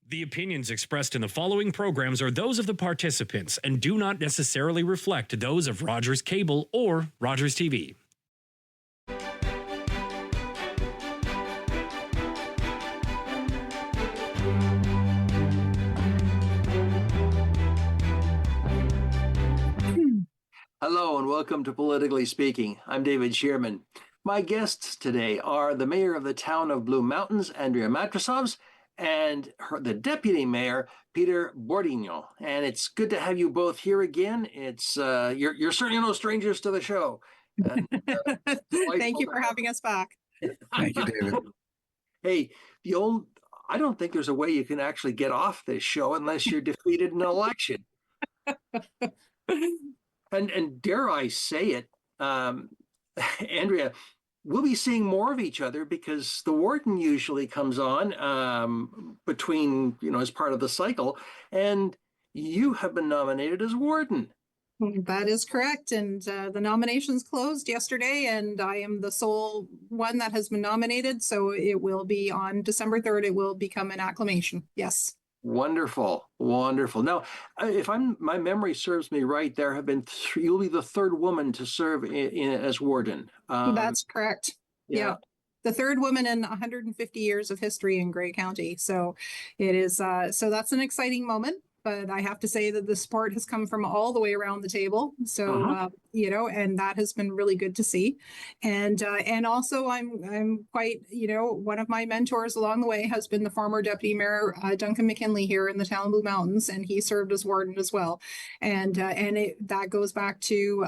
The opinions expressed in the following programs are those of the participants and do not necessarily reflect those of Rogers Cable or Rogers TV. Hello and welcome to Politically Speaking. I'm David Shearman. My guests today are the mayor of the town of Blue Mountains, Andrea Matrosovs, and the deputy mayor, Peter Bordignon. And it's good to have you both here again. It's you're certainly no strangers to the show. And, Thank you for having us back. Thank you, David. Hey, I don't think there's a way you can actually get off this show unless you're defeated in an election. And dare I say it, Andrea, we'll be seeing more of each other because the warden usually comes on between, as part of the cycle, and you have been nominated as warden. That is correct. And the nominations closed yesterday, and I am the sole one that has been nominated. So it will be on December 3rd. It will become an acclamation. Yes. Wonderful, wonderful. Now, if my memory serves me right, there have been you'll be the third woman to serve as warden. That's correct. Yeah. The third woman in 150 years of history in Grey County. So it is. So that's an exciting moment. But I have to say that the support has come from all the way around the table. So, and that has been really good to see. And also I'm quite, one of my mentors along the way has been the former deputy mayor, Duncan McKinley here in the town of Blue Mountains, and he served as warden as well. And that goes back to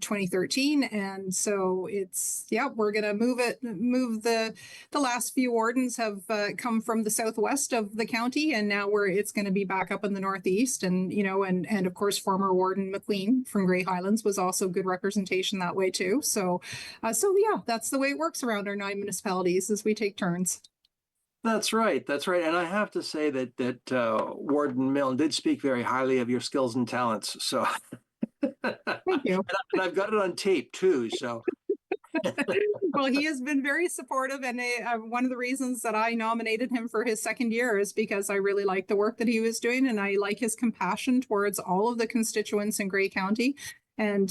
2013. And so we're going to move the last few wardens have come from the southwest of the county, and now it's going to be back up in the northeast, and and of course former warden McQueen from Grey Highlands was also good representation that way too. So that's the way it works around our 9 municipalities as we take turns. That's right. And I have to say that Warden Milne did speak very highly of your skills and talents. So thank you. And I've got it on tape too. So. Well, he has been very supportive, and one of the reasons that I nominated him for his second year is because I really like the work that he was doing, and I like his compassion towards all of the constituents in Grey County. And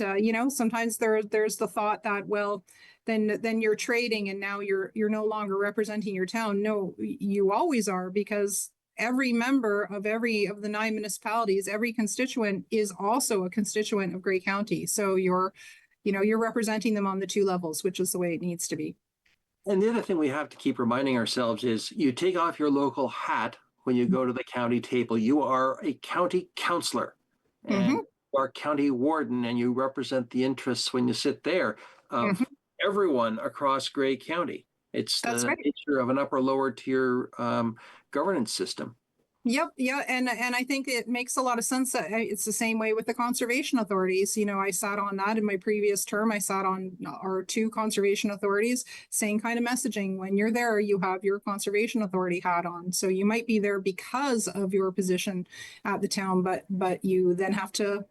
sometimes there's the thought that, well, then you're trading, and now you're no longer representing your town. No, you always are, because every member of the 9 municipalities, every constituent is also a constituent of Grey County. So you're representing them on the two levels, which is the way it needs to be. And the other thing we have to keep reminding ourselves is you take off your local hat when you go to the county table. You are a county councillor and you are county warden, and you represent the interests when you sit there of everyone across Grey County. It's the nature of an upper lower tier governance system. Yep. Yeah. And I think it makes a lot of sense that it's the same way with the conservation authorities. I sat on that in my previous term. I sat on our 2 conservation authorities, same kind of messaging. When you're there, you have your conservation authority hat on. So you might be there because of your position at the town, but you then have to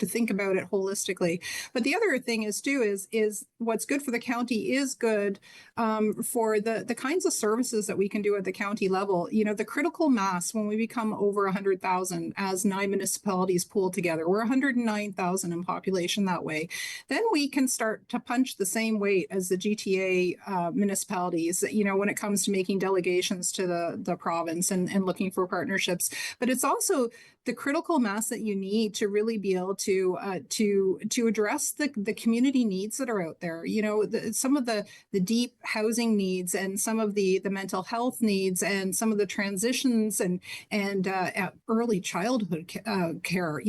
think about it holistically. But the other thing is what's good for the county is good for the kinds of services that we can do at the county level. The critical mass, when we become over 100,000 as 9 municipalities pool together, we're 109,000 in population that way, then we can start to punch the same weight as the GTA municipalities, when it comes to making delegations to the province and looking for partnerships. But it's also the critical mass that you need to really be able to address the community needs that are out there. Some of the deep housing needs, and some of the mental health needs, and some of the transitions and early childhood care.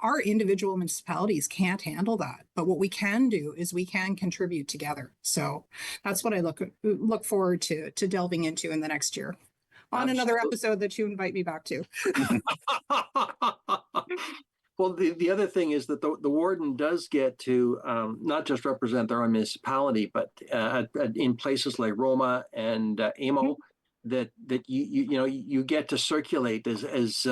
Our individual municipalities can't handle that, but what we can do is we can contribute together. So that's what I look forward to delving into in the next year. On another episode that you invite me back to. Well, the other thing is that the warden does get to not just represent their own municipality, but in places like Roma and Amo, that you get to circulate. As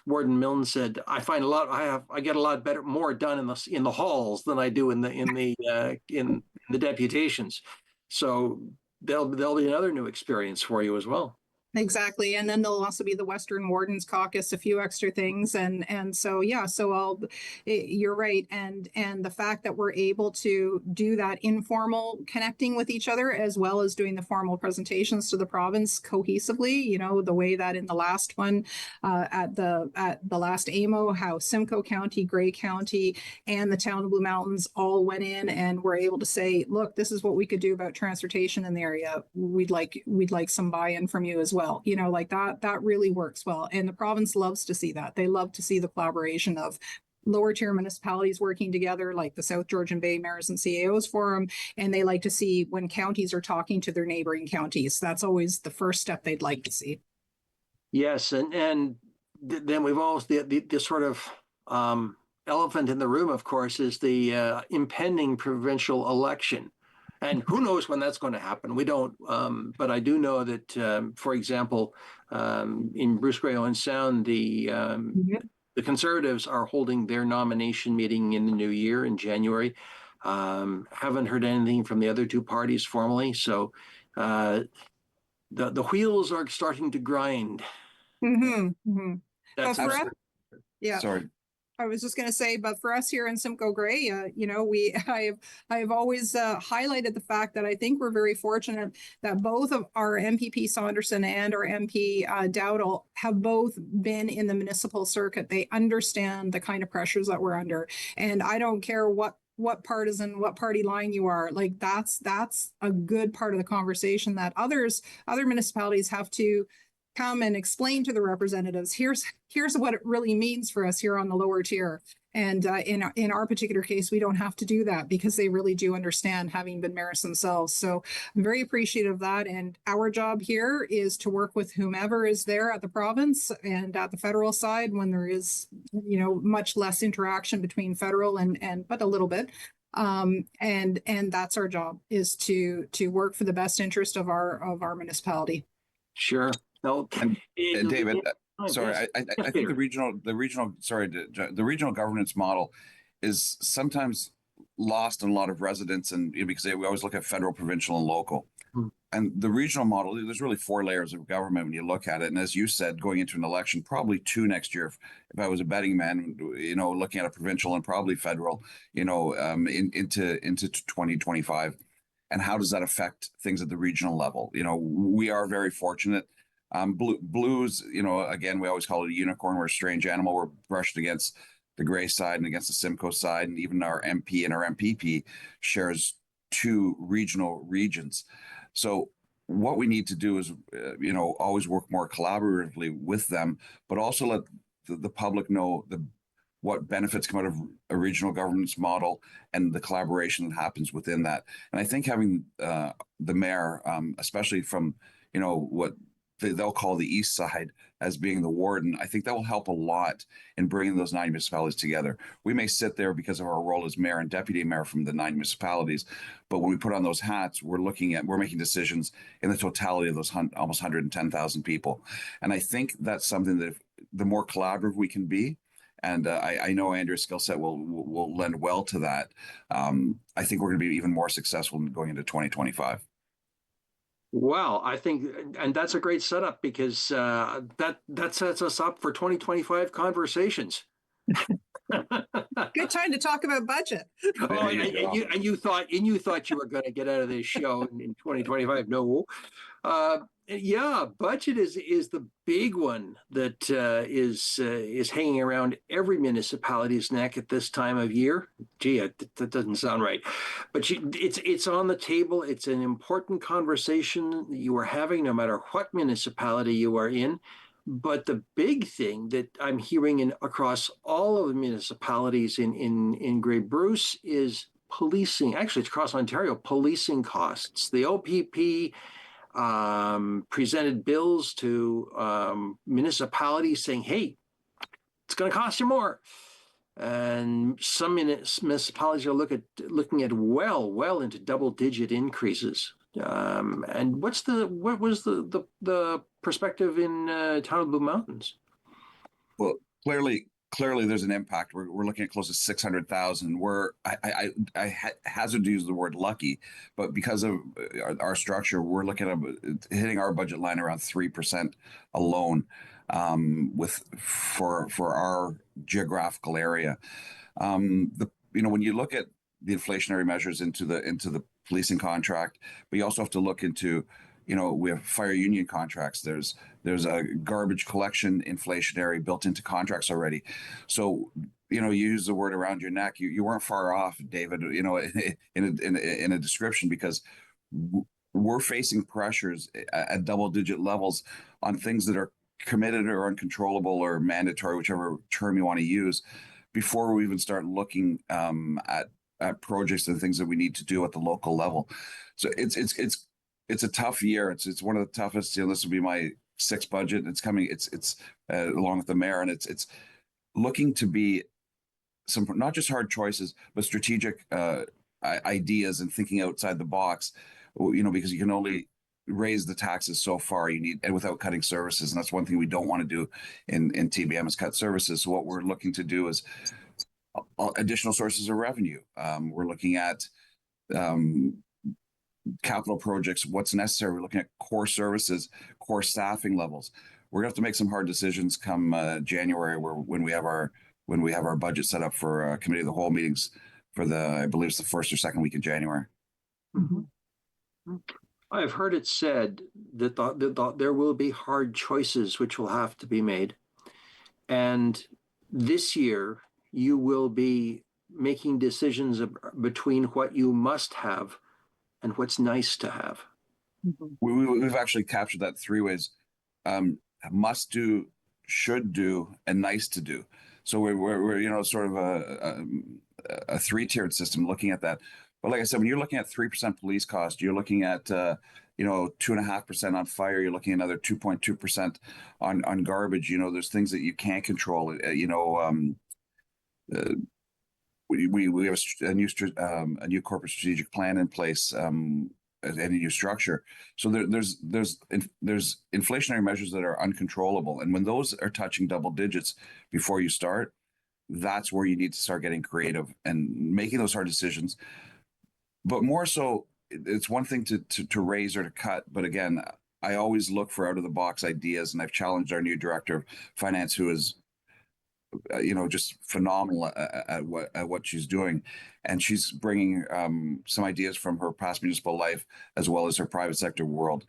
Warden Milne said, I find I get a lot more done in the halls than I do in the deputations. So there'll be another new experience for you as well. Exactly. And then there'll also be the Western Wardens Caucus, a few extra things. And so, yeah, so you're right. And the fact that we're able to do that informal connecting with each other, as well as doing the formal presentations to the province cohesively, you know, the way that in the last one, at the last AMO, how Simcoe County, Grey County, and the town of Blue Mountains all went in and were able to say, look, this is what we could do about transportation in the area. We'd like some buy-in from you as well. You know, like that really works well. And the province loves to see that. They love to see the collaboration of lower tier municipalities working together, like the South Georgian Bay Mayors and CAOs Forum. And they like to see when counties are talking to their neighboring counties. That's always the first step they'd like to see. Yes, and then we've always the sort of elephant in the room, of course, is the impending provincial election. And who knows when that's going to happen? We don't. But I do know that, for example, in Bruce Grey Owen Sound, the Conservatives are holding their nomination meeting in the new year in January. Haven't heard anything from the other two parties formally. So the wheels are starting to grind. But for us, yeah. Sorry. I was just going to say, but for us here in Simcoe Grey, you know, I have always highlighted the fact that I think we're very fortunate that both of our MPP Saunderson and our MP Dowdall have both been in the municipal circuit. They understand the kind of pressures that we're under, and I don't care what partisan, what party line you are, like that's a good part of the conversation that other municipalities have to come and explain to the representatives, here's what it really means for us here on the lower tier. And in our particular case, we don't have to do that because they really do understand, having been mayors themselves. So I'm very appreciative of that. And our job here is to work with whomever is there at the province and at the federal side when there is, you know, much less interaction between federal and but a little bit. And that's our job, is to work for the best interest of our municipality. Sure. No, and David, sorry, I think the regional governance model is sometimes lost in a lot of residents, and because we always look at federal, provincial, and local. And the regional model, there's really 4 layers of government when you look at it. And as you said, going into an election, probably 2 next year. If I was a betting man, you know, looking at a provincial and probably federal, you know, into 2025. And how does that affect things at the regional level? You know, we are very fortunate. Blues, you know, again, we always call it a unicorn. We're a strange animal. We're brushed against the Grey side and against the Simcoe side, and even our MP and our MPP shares 2 regional regions. So what we need to do is, you know, always work more collaboratively with them, but also let the public know what benefits come out of a regional governance model and the collaboration that happens within that. And I think having the mayor, especially from, you know, what they'll call the east side as being the warden, I think that will help a lot in bringing those 9 municipalities together. We may sit there because of our role as mayor and deputy mayor from the 9 municipalities, but when we put on those hats, we're making decisions in the totality of those almost 110,000 people. And I think that's something that the more collaborative we can be, and I know Andrea's skill set will lend well to that. I think we're going to be even more successful going into 2025. Well, I think, and that's a great setup, because that sets us up for 2025 conversations. Good time to talk about budget. Oh, and you thought you were going to get out of this show in 2025? No. Yeah, budget is the big one that is hanging around every municipality's neck at this time of year. Gee, that doesn't sound right, but it's on the table. It's an important conversation that you are having, no matter what municipality you are in. But the big thing that I'm hearing across all of the municipalities in Grey Bruce is policing. Actually, it's across Ontario, policing costs. The OPP presented bills to municipalities saying, hey, it's going to cost you more. And some municipalities are looking at well into double-digit increases. And what was the perspective in town of Blue Mountains? Well, clearly, clearly there's an impact. We're looking at close to 600,000. I hazard to use the word lucky, but because of our structure, we're looking at hitting our budget line around 3% alone, for our geographical area. When you look at the inflationary measures into the policing contract, but you also have to look into, we have fire union contracts. There's a garbage collection inflationary built into contracts already. So, you use the word around your neck. You weren't far off, David, in a description, because we're facing pressures at double-digit levels on things that are committed or uncontrollable or mandatory, whichever term you want to use, before we even start looking at projects and things that we need to do at the local level. So it's a tough year. It's one of the toughest. This will be my sixth budget. It's coming. It's along with the mayor, and it's looking to be some not just hard choices, but strategic ideas and thinking outside the box. Because you can only raise the taxes so far. And without cutting services, and that's one thing we don't want to do in TBM is cut services. So what we're looking to do is additional sources of revenue. We're looking at capital projects, what's necessary. We're looking at core services, core staffing levels. We're gonna have to make some hard decisions come January, when we have our budget set up for committee of the whole meetings for I believe it's the first or second week in January. Mm-hmm. I've heard it said that there will be hard choices which will have to be made. And this year, you will be making decisions between what you must have and what's nice to have. We've actually captured that three ways: must do, should do, and nice to do. So we're sort of a three-tiered system looking at that. But like I said, when you're looking at 3% police cost, you're looking at 2.5% on fire. You're looking at another 2.2% on garbage. There's things that you can't control. We have a new corporate strategic plan in place, and a new structure. So there's inflationary measures that are uncontrollable, and when those are touching double digits before you start, that's where you need to start getting creative and making those hard decisions. But more so, it's one thing to raise or to cut. But again, I always look for out of the box ideas, and I've challenged our new director of finance, who is, just phenomenal at what she's doing, and she's bringing some ideas from her past municipal life as well as her private sector world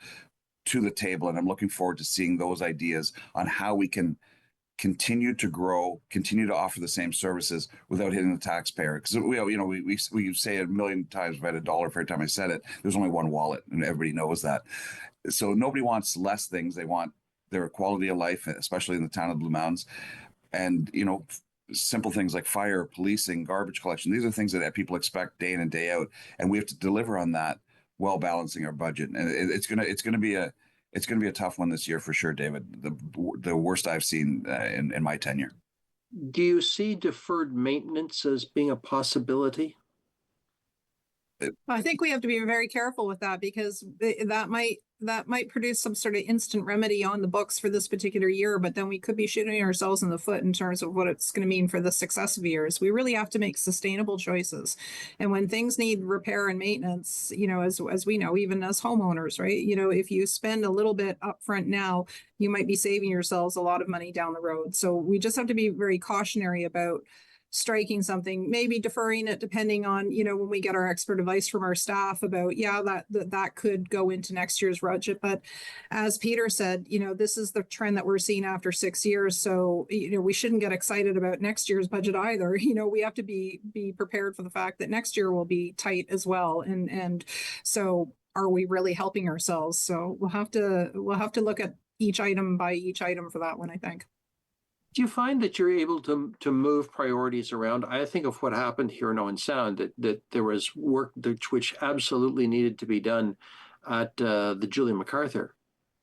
to the table. And I'm looking forward to seeing those ideas on how we can continue to grow, continue to offer the same services without hitting the taxpayer. Because we say it a million times. I've had $1 for every time I said it. There's only one wallet, and everybody knows that. So nobody wants less things. They want their quality of life, especially in the town of Blue Mountains. And simple things like fire, policing, garbage collection. These are things that people expect day in and day out, and we have to deliver on that while balancing our budget. And it's gonna be a tough one this year for sure, David. The worst I've seen in my tenure. Do you see deferred maintenance as being a possibility? I think we have to be very careful with that, because that might produce some sort of instant remedy on the books for this particular year, but then we could be shooting ourselves in the foot in terms of what it's going to mean for the successive years. We really have to make sustainable choices. And when things need repair and maintenance, as we know, even as homeowners, right? If you spend a little bit upfront now, you might be saving yourselves a lot of money down the road. So we just have to be very cautionary about striking something, maybe deferring it, depending on, when we get our expert advice from our staff about, that could go into next year's budget. But as Peter said, this is the trend that we're seeing after 6 years. So, we shouldn't get excited about next year's budget either. We have to be prepared for the fact that next year will be tight as well. And so are we really helping ourselves? So we'll have to look at each item by each item for that one, I think. Do you find that you're able to move priorities around? I think of what happened here in Owen Sound, that there was work which absolutely needed to be done at the Julian MacArthur.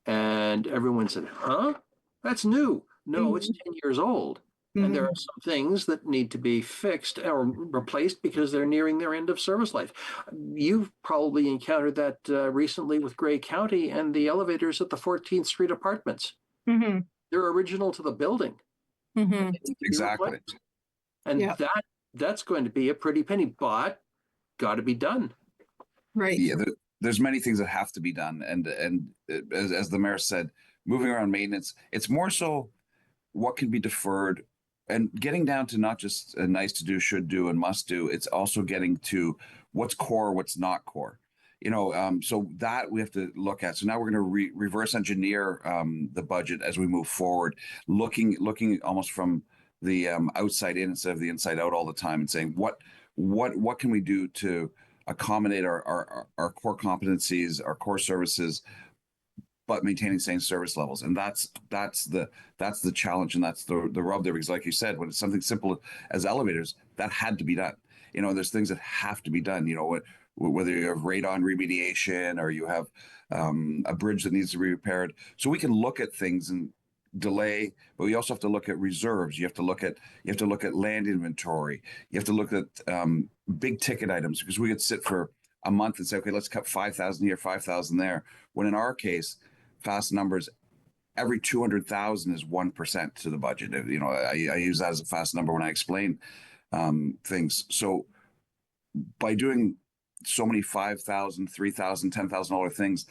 And everyone said, huh? That's new. No, it's 10 years old. And there are some things that need to be fixed or replaced because they're nearing their end of service life. You've probably encountered that recently with Grey County and the elevators at the 14th Street Apartments. They're original to the building. Mhm. Exactly. And Yeah. that's going to be a pretty penny, but got to be done. Right. Yeah, there's many things that have to be done, and as the mayor said, moving around maintenance, it's more so what can be deferred, and getting down to not just a nice to do, should do, and must do. It's also getting to what's core, what's not core. So that we have to look at. So now we're going to reverse engineer the budget as we move forward, looking almost from the outside in instead of the inside out all the time, and saying what can we do to accommodate our core competencies, our core services, but maintaining same service levels. And that's the challenge, and that's the rub there. Because like you said, when it's something simple as elevators, that had to be done. There's things that have to be done. Whether you have radon remediation or you have a bridge that needs to be repaired. So we can look at things and delay, but we also have to look at reserves. You have to look at land inventory. You have to look at big ticket items, because we could sit for a month and say, okay, let's cut 5,000 here, 5,000 there. When in our case, fast numbers, every 200,000 is 1% to the budget. I use that as a fast number when I explain things. So by doing so many 5,000, 3,000, $10,000 things,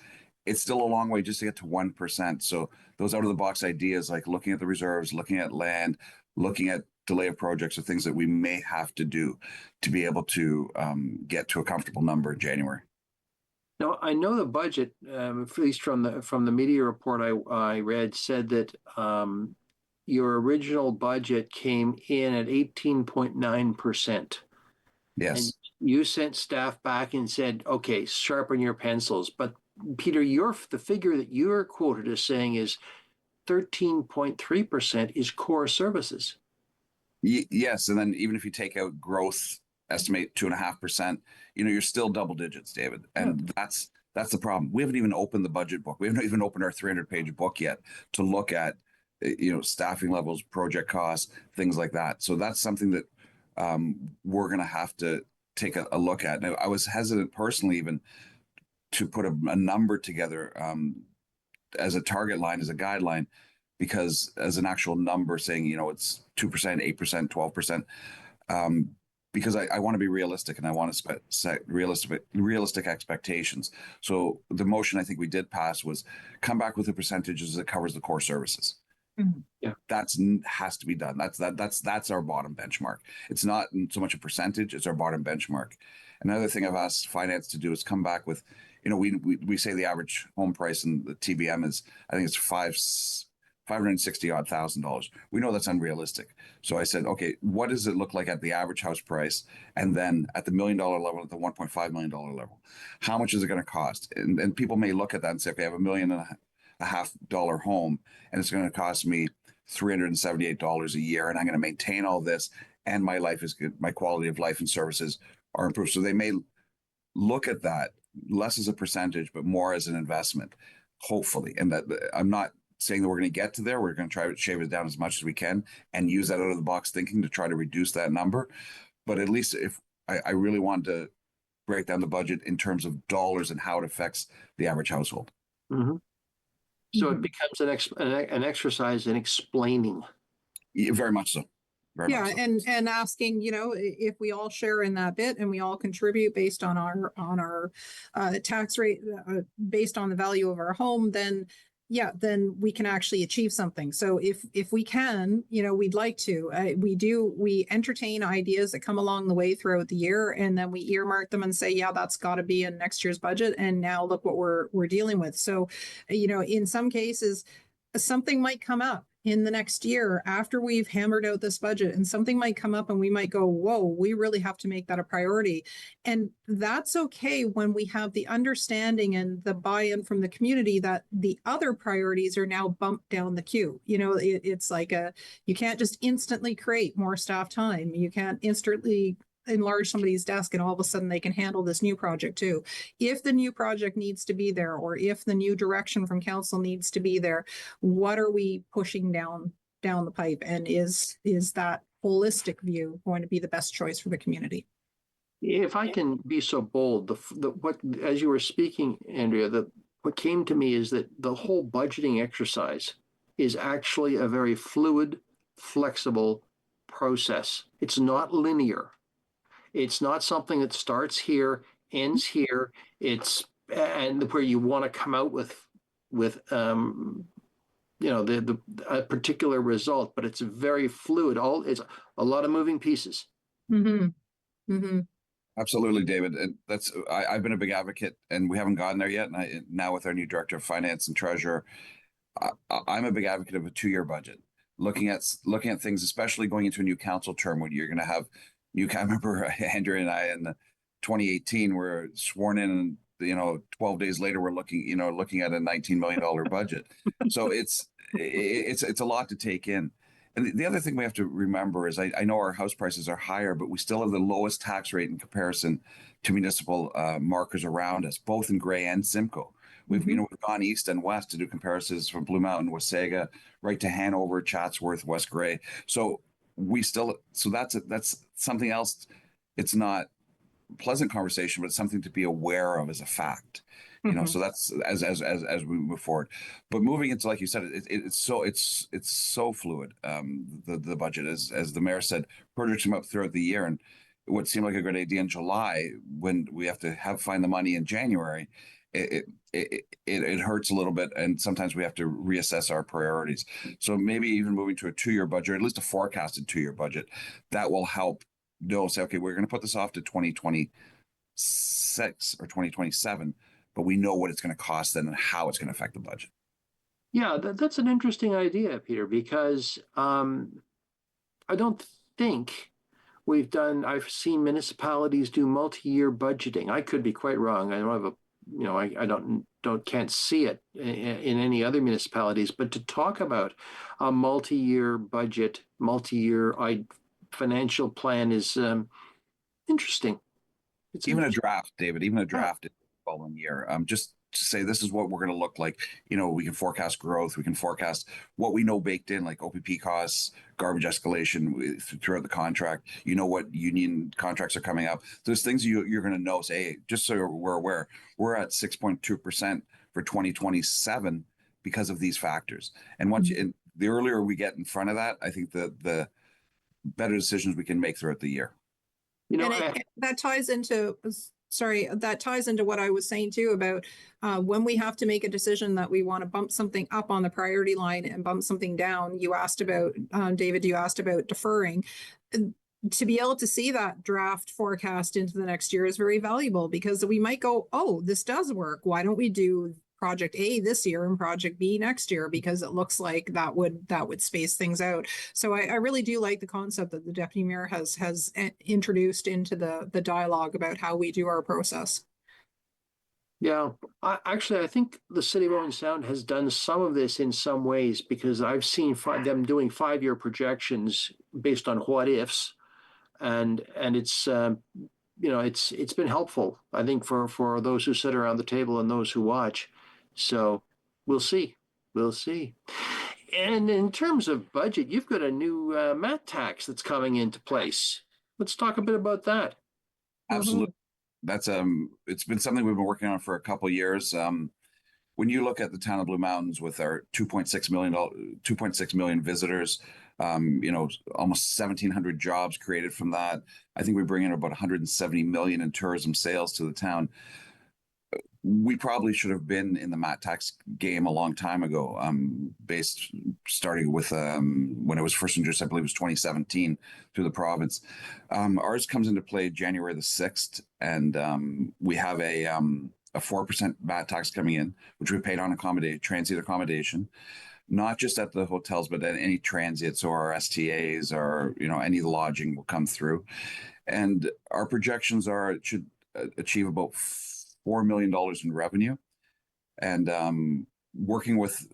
it's still a long way just to get to 1%. So those out of the box ideas, like looking at the reserves, looking at land, looking at delay of projects, are things that we may have to do to be able to get to a comfortable number in January. Now, I know the budget, at least from the media report I read, said that your original budget came in at 18.9%. Yes. And you sent staff back and said, okay, sharpen your pencils. But Peter, the figure that you're quoted as saying is 13.3% is core services. Yes. And then even if you take out growth, estimate 2.5%, you're still double digits, David. And that's the problem. We haven't even opened the budget book. We haven't even opened our 300-page book yet to look at, staffing levels, project costs, things like that. So that's something that we're going to have to take a look at. Now, I was hesitant personally even to put a number together as a target line, as a guideline, because as an actual number saying, it's 2%, 8%, 12%, because I want to be realistic, and I want to set realistic expectations. So the motion I think we did pass was come back with the percentages that covers the core services. Mm-hmm. Yeah, That's has to be done. That's our bottom benchmark. It's not so much a percentage; it's our bottom benchmark. Another thing I've asked finance to do is come back with, we say the average home price in the TBM is, I think it's $560,000. We know that's unrealistic. So I said, okay, what does it look like at the average house price, and then at the $1 million level, at the $1.5 million level, how much is it going to cost? And people may look at that and say, okay, I have $1.5 million home, and it's going to cost me $378 a year, and I'm going to maintain all this, and my life is good, my quality of life and services are improved. So they may look at that less as a percentage, but more as an investment, hopefully. And that I'm not saying that we're going to get to there. We're going to try to shave it down as much as we can and use that out of the box thinking to try to reduce that number. But at least if I really want to break down the budget in terms of dollars and how it affects the average household. Mm-hmm. So Mm-hmm. it becomes an exercise in explaining. Yeah, very much so. Yeah, and asking, if we all share in that bit and we all contribute based on our tax rate, based on the value of our home, then we can actually achieve something. So if we can, we'd like to. We entertain ideas that come along the way throughout the year, and then we earmark them and say, yeah, that's got to be in next year's budget. And now look what we're dealing with. So, in some cases, something might come up in the next year after we've hammered out this budget, and something might come up and we might go, whoa, we really have to make that a priority. And that's okay when we have the understanding and the buy-in from the community that the other priorities are now bumped down the queue. It's like you can't just instantly create more staff time. You can't instantly enlarge somebody's desk and all of a sudden they can handle this new project too. If the new project needs to be there, or if the new direction from council needs to be there, what are we pushing down the pipe? And is that holistic view going to be the best choice for the community? If I can be so bold, what as you were speaking, Andrea, what came to me is that the whole budgeting exercise is actually a very fluid, flexible process. It's not linear. It's not something that starts here, ends here. It's and where you want to come out with the a particular result, but it's very fluid. It's a lot of moving pieces. Mm-hmm. Mm-hmm. Absolutely, David. And I've been a big advocate, and we haven't gotten there yet. And now with our new director of finance and treasurer, I'm a big advocate of a 2-year budget. Looking at things, especially going into a new council term when you're going to have new. I remember Andrea and I in 2018 were sworn in, and 12 days later we're looking at a $19 million budget. So it's a lot to take in. And the other thing we have to remember is I know our house prices are higher, but we still have the lowest tax rate in comparison to municipal markers around us, both in Gray and Simcoe. We've we've gone east and west to do comparisons from Blue Mountain, Wasaga, right to Hanover, Chatsworth, West Gray. So that's something else. It's not a pleasant conversation, but it's something to be aware of as a fact. So that's as we move forward. But moving into, like you said, it's so fluid. The budget, as the mayor said, projects come up throughout the year, and what seemed like a great idea in July, when we have to find the money in January, it hurts a little bit, and sometimes we have to reassess our priorities. So maybe even moving to a 2-year budget, or at least a forecasted 2-year budget, that will help say, okay, we're going to put this off to 2026 or 2027, but we know what it's going to cost then and how it's going to affect the budget. Yeah, that's an interesting idea, Peter, because I don't think I've seen municipalities do multi-year budgeting. I could be quite wrong. I don't have can't see it in any other municipalities, but to talk about a multi-year budget, multi-year financial plan is interesting. It's even a draft, David, even a draft in the following year. Just to say this is what we're going to look like. We can forecast growth. We can forecast what we know baked in, like OPP costs, garbage escalation throughout the contract. What union contracts are coming up. There's things you're going to know. Say, hey, just so we're aware, we're at 6.2% for 2027 because of these factors. And the earlier we get in front of that, I think the better decisions we can make throughout the year. That ties into what I was saying too about when we have to make a decision that we want to bump something up on the priority line and bump something down. You asked about, David, deferring. To be able to see that draft forecast into the next year is very valuable, because we might go, oh, this does work. Why don't we do project A this year and project B next year, because it looks like that would space things out. So I really do like the concept that the deputy mayor has introduced into the dialogue about how we do our process. Yeah, I think the city of Owen Sound has done some of this in some ways, because I've seen them doing 5-year projections based on what ifs, and it's it's been helpful, I think, for those who sit around the table and those who watch. So we'll see. And in terms of budget, you've got a new MAT tax that's coming into place. Let's talk a bit about that. Absolutely. That's it's been something we've been working on for a couple of years. When you look at the town of Blue Mountains with our 2.6 million visitors, almost 1,700 jobs created from that. I think we bring in about 170 million in tourism sales to the town. We probably should have been in the MAT tax game a long time ago, starting with when it was first introduced, I believe it was 2017 through the province. Ours comes into play January the 6th, and we have a 4% MAT tax coming in, which we paid on transient accommodation, not just at the hotels, but at any transits or STAs or any lodging will come through. And our projections are it should achieve about $4 million in revenue. And working with,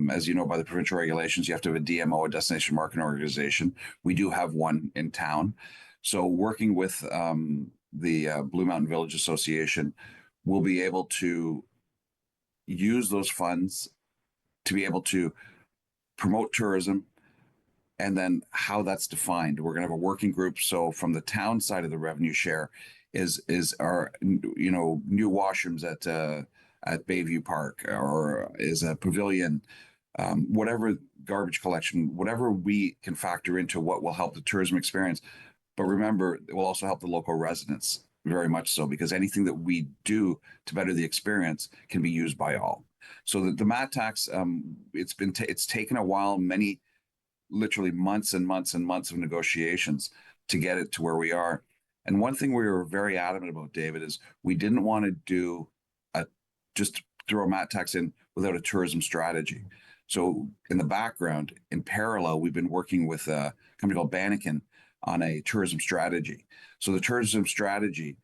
as you know, by the provincial regulations, you have to have a DMO, a destination marketing organization. We do have one in town. So working with the Blue Mountain Village Association, we'll be able to use those funds to be able to promote tourism, and then how that's defined. We're going to have a working group. So from the town side of the revenue share is our new washrooms at Bayview Park, or is a pavilion whatever garbage collection, whatever we can factor into what will help the tourism experience. But remember, it will also help the local residents very much so, because anything that we do to better the experience can be used by all. So the mat tax, it's taken a while, literally months and months and months of negotiations to get it to where we are. And one thing we were very adamant about, David, is we didn't want to do just throw a mat tax in without a tourism strategy. So in the background, in parallel, we've been working with a company called Bordignon on a tourism strategy. So the tourism strategy,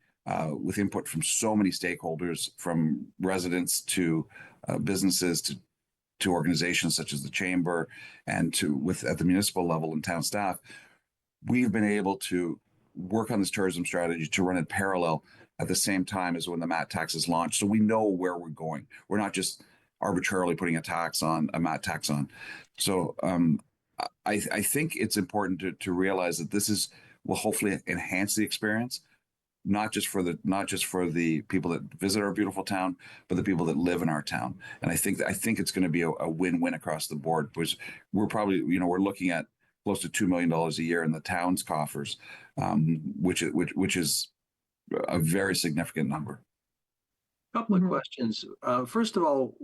with input from so many stakeholders, from residents to businesses to organizations such as the chamber, and at the municipal level and town staff, we've been able to work on this tourism strategy to run in parallel at the same time as when the mat tax is launched. So we know where we're going. We're not just arbitrarily putting a mat tax on. So I think it's important to realize that this will hopefully enhance the experience, not just for the people that visit our beautiful town, but the people that live in our town. And I think it's going to be a win-win across the board, because we're probably, we're looking at close to $2 million a year in the town's coffers, which is a very significant number. Couple of questions. First of all,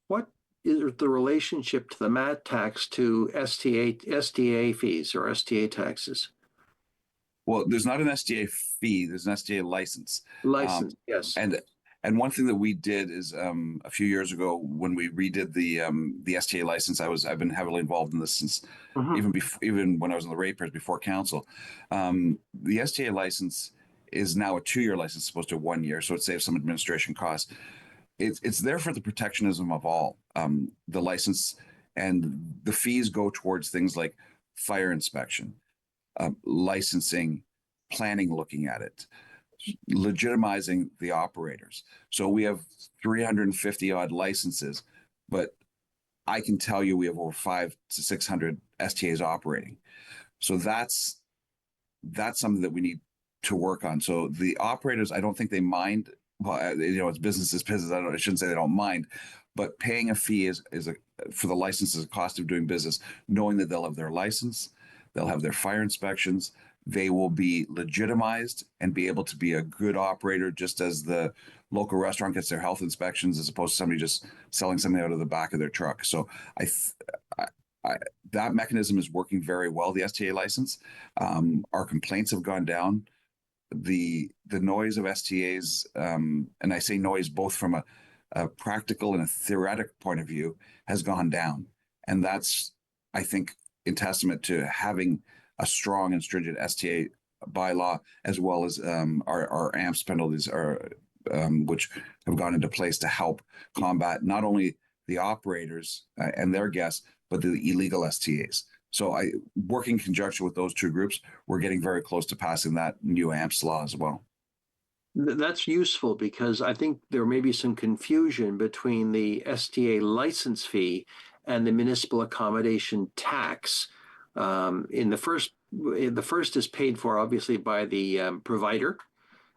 what is the relationship to the mat tax to STA fees or STA taxes? Well, there's not an STA fee. There's an STA license. License, yes. And one thing that we did is a few years ago when we redid the STA license, I've been heavily involved in this since even when I was in the ratepayers before council. The STA license is now a 2-year license, opposed to 1 year, so it saves some administration costs. It's there for the protectionism of all. The license and the fees go towards things like fire inspection, licensing, planning, looking at it, legitimizing the operators. So we have 350 odd licenses, but I can tell you we have over 500 to 600 STAs operating. So that's something that we need to work on. So the operators, I don't think they mind. Well, it's business is business. I shouldn't say they don't mind, but paying a fee for the license is a cost of doing business, knowing that they'll have their license, they'll have their fire inspections, they will be legitimized and be able to be a good operator, just as the local restaurant gets their health inspections, as opposed to somebody just selling something out of the back of their truck. So that mechanism is working very well, the STA license. Our complaints have gone down. The noise of STAs, and I say noise both from a practical and a theoretic point of view, has gone down. And that's, I think, in testament to having a strong and stringent STA bylaw, as well as our AMPS penalties, which have gone into place to help combat not only the operators and their guests, but the illegal STAs. So working in conjunction with those two groups, we're getting very close to passing that new AMPS law as well. That's useful, because I think there may be some confusion between the STA license fee and the municipal accommodation tax. The first is paid for obviously by the provider,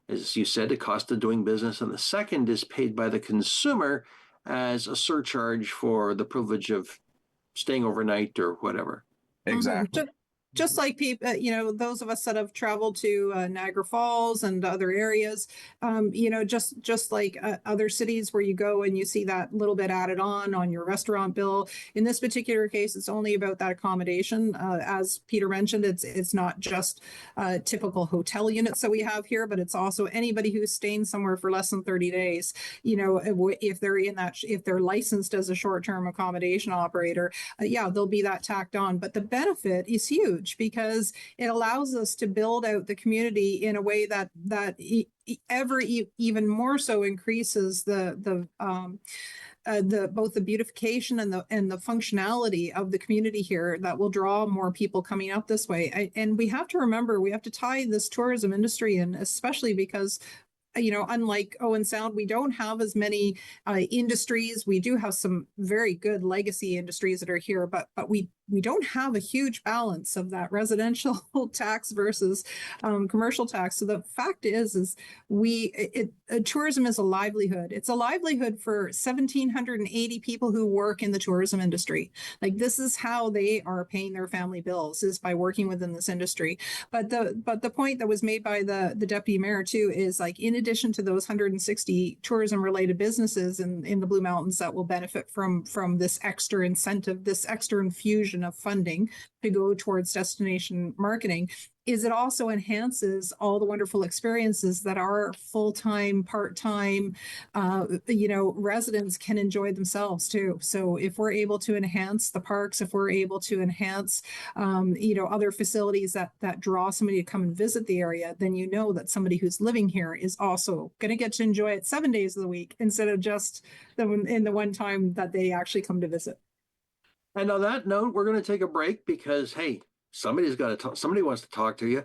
as you said, the cost of doing business, and the second is paid by the consumer as a surcharge for the privilege of staying overnight or whatever. Exactly. Just like people, those of us that have traveled to Niagara Falls and other areas, just like other cities where you go and you see that little bit added on your restaurant bill. In this particular case, it's only about that accommodation. As Peter mentioned, it's not just typical hotel units that we have here, but it's also anybody who's staying somewhere for less than 30 days. If they're licensed as a short-term accommodation operator, there'll be that tacked on. But the benefit is huge, because it allows us to build out the community in a way that even more so increases the both the beautification and the functionality of the community here, that will draw more people coming up this way. And we have to remember, we have to tie this tourism industry in, especially because unlike Owen Sound, we don't have as many industries. We do have some very good legacy industries that are here, but we don't have a huge balance of that residential tax versus commercial tax. So the fact is tourism is a livelihood. It's a livelihood for 1,780 people who work in the tourism industry. Like, this is how they are paying their family bills, is by working within this industry. But the point that was made by the deputy mayor too is, like, in addition to those 160 tourism related businesses in the Blue Mountains that will benefit from this extra incentive, this extra infusion of funding to go towards destination marketing, is it also enhances all the wonderful experiences that our full-time, part-time, residents can enjoy themselves too. So if we're able to enhance the parks, if we're able to enhance, other facilities that draw somebody to come and visit the area, then that somebody who's living here is also going to get to enjoy it 7 days of the week instead of just in the one time that they actually come to visit. And on that note, we're going to take a break because, hey, somebody wants to talk to you.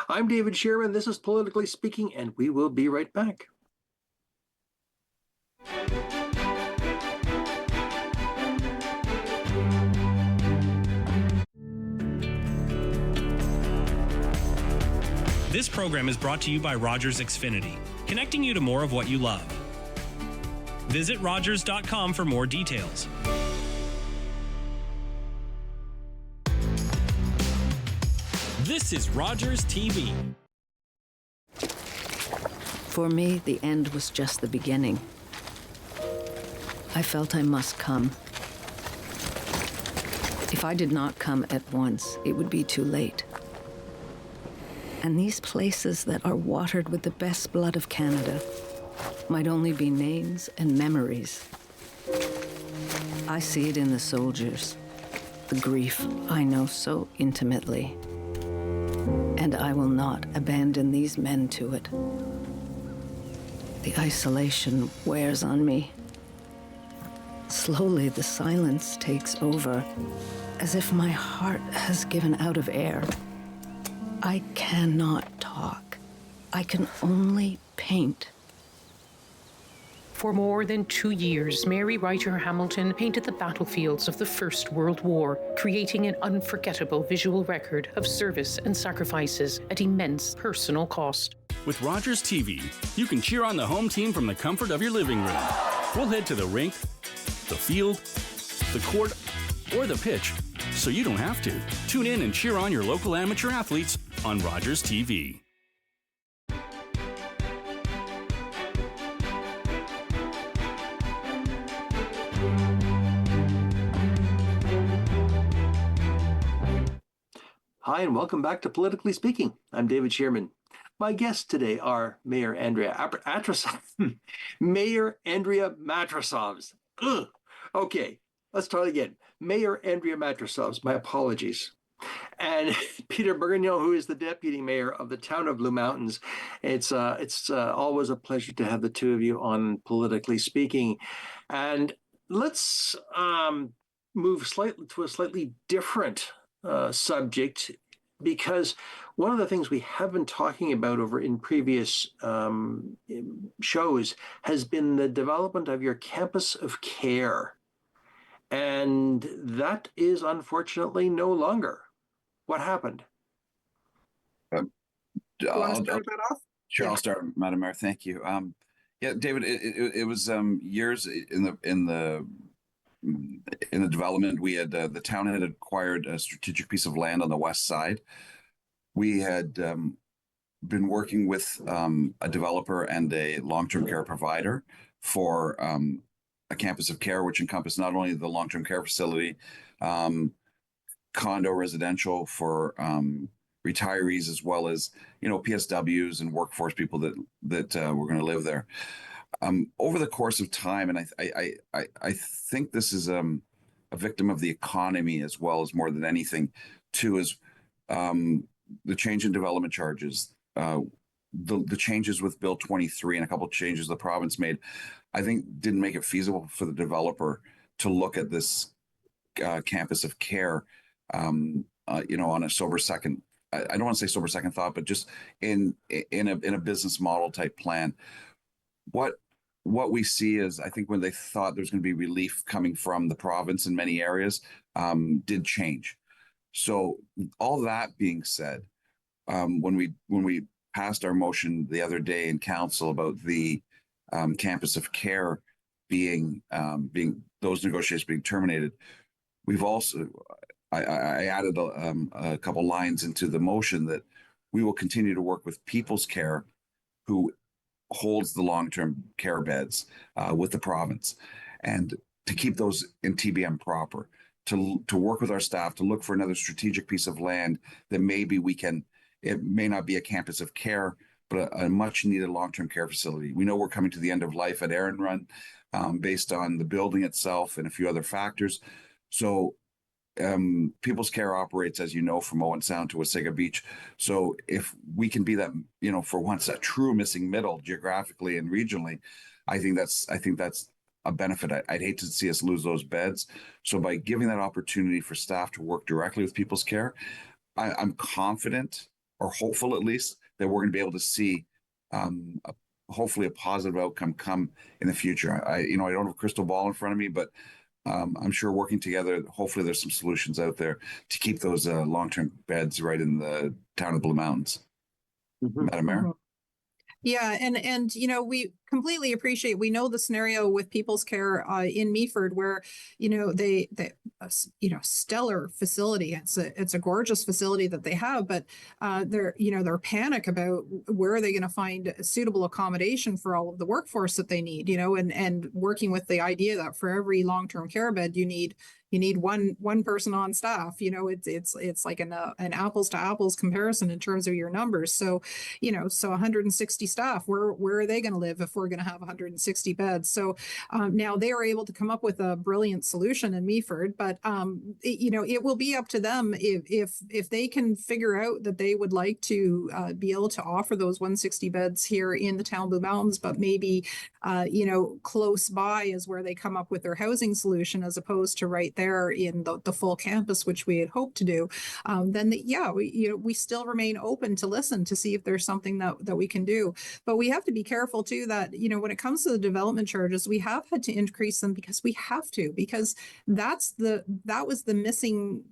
I'm David Shearman. This is Politically Speaking, and we will be right back. This program is brought to you by Rogers Xfinity, connecting you to more of what you love. Visit Rogers.com for more details. This is Rogers TV. For me, the end was just the beginning. I felt I must come. If I did not come at once, it would be too late. And these places that are watered with the best blood of Canada might only be names and memories. I see it in the soldiers, the grief I know so intimately. And I will not abandon these men to it. The isolation wears on me. Slowly, the silence takes over, as if my heart has given out of air. I cannot talk. I can only paint. For more than 2 years, Mary Ryder Hamilton painted the battlefields of the First World War, creating an unforgettable visual record of service and sacrifices at immense personal cost. With Rogers TV, you can cheer on the home team from the comfort of your living room. We'll head to the rink, the field, the court, or the pitch, so you don't have to. Tune in and cheer on your local amateur athletes on Rogers TV. Hi, and welcome back to Politically Speaking. I'm David Shearman. My guests today are Mayor Andrea Mayor Andrea Matrosovs. Ugh. Okay, let's try it again. Mayor Andrea Matrosovs, my apologies. And Peter Bordignon, who is the deputy mayor of the town of Blue Mountains. It's always a pleasure to have the two of you on Politically Speaking. And let's move to a slightly different subject, because one of the things we have been talking about over in previous shows has been the development of your campus of care. And that is unfortunately no longer. What happened? You want to start that off? Sure, Yeah. I'll start, Madam Mayor. Thank you. Yeah, David, it was years in the development. We had the town had acquired a strategic piece of land on the west side. We had been working with a developer and a long-term care provider for a campus of care, which encompassed not only the long-term care facility, condo residential for retirees, as well as PSWs and workforce people that were going to live there. Over the course of time, and I think this is a victim of the economy as well as more than anything, too, is the change in development charges, the changes with Bill 23 and a couple of changes the province made, I think didn't make it feasible for the developer to look at this campus of care, on a sober second I don't want to say sober second thought, but just in a business model type plan. What we see is, I think when they thought there's going to be relief coming from the province in many areas, did change. So all that being said, when we passed our motion the other day in council about the campus of care being those negotiations being terminated, we've also I added a couple lines into the motion that we will continue to work with People's Care, who holds the long-term care beds with the province, and to keep those in TBM proper, to work with our staff to look for another strategic piece of land that maybe we can. It may not be a campus of care, but a much needed long-term care facility. We know we're coming to the end of life at Aaron Run, based on the building itself and a few other factors. So People's Care operates, as you know, from Owen Sound to Wasaga Beach. So if we can be that, for once, a true missing middle geographically and regionally, I think that's a benefit. I'd hate to see us lose those beds. So by giving that opportunity for staff to work directly with People's Care, I'm confident, or hopeful at least, that we're going to be able to see hopefully a positive outcome come in the future. I don't have a crystal ball in front of me, but I'm sure working together, hopefully there's some solutions out there to keep those long-term beds right in the town of Blue Mountains. Madam Mayor? Yeah, and we completely appreciate. We know the scenario with People's Care in Meaford, where they stellar facility. It's a gorgeous facility that they have, but they're panic about where are they going to find suitable accommodation for all of the workforce that they need. And working with the idea that for every long-term care bed you need one person on staff. It's like an apples to apples comparison in terms of your numbers. So 160 staff, where are they going to live if we're going to have 160 beds? So now they are able to come up with a brilliant solution in Meaford, but it will be up to them if they can figure out that they would like to be able to offer those 160 beds here in the town of Blue Mountains, but maybe close by is where they come up with their housing solution, as opposed to right there in the full campus, which we had hoped to do. Then we still remain open to listen to see if there's something that we can do. But we have to be careful too that when it comes to the development charges, we have had to increase them because we have to, because that was the missing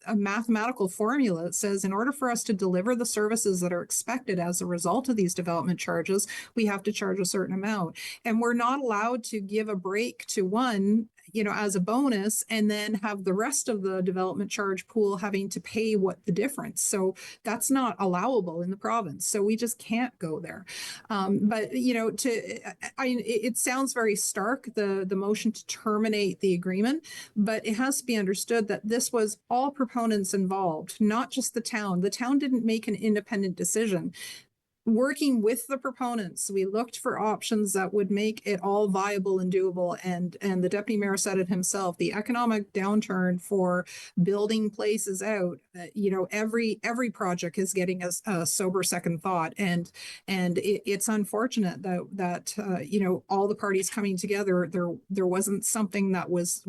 a mathematical formula that says in order for us to deliver the services that are expected as a result of these development charges, we have to charge a certain amount. And we're not allowed to give a break to one as a bonus, and then have the rest of the development charge pool having to pay what the difference. So that's not allowable in the province. So we just can't go there. But it sounds very stark, the motion to terminate the agreement, but it has to be understood that this was all proponents involved, not just the town. The town didn't make an independent decision. Working with the proponents, we looked for options that would make it all viable and doable. And the deputy mayor said it himself, the economic downturn for building places out, every project is getting a sober second thought. And it's unfortunate that all the parties coming together, there wasn't something that was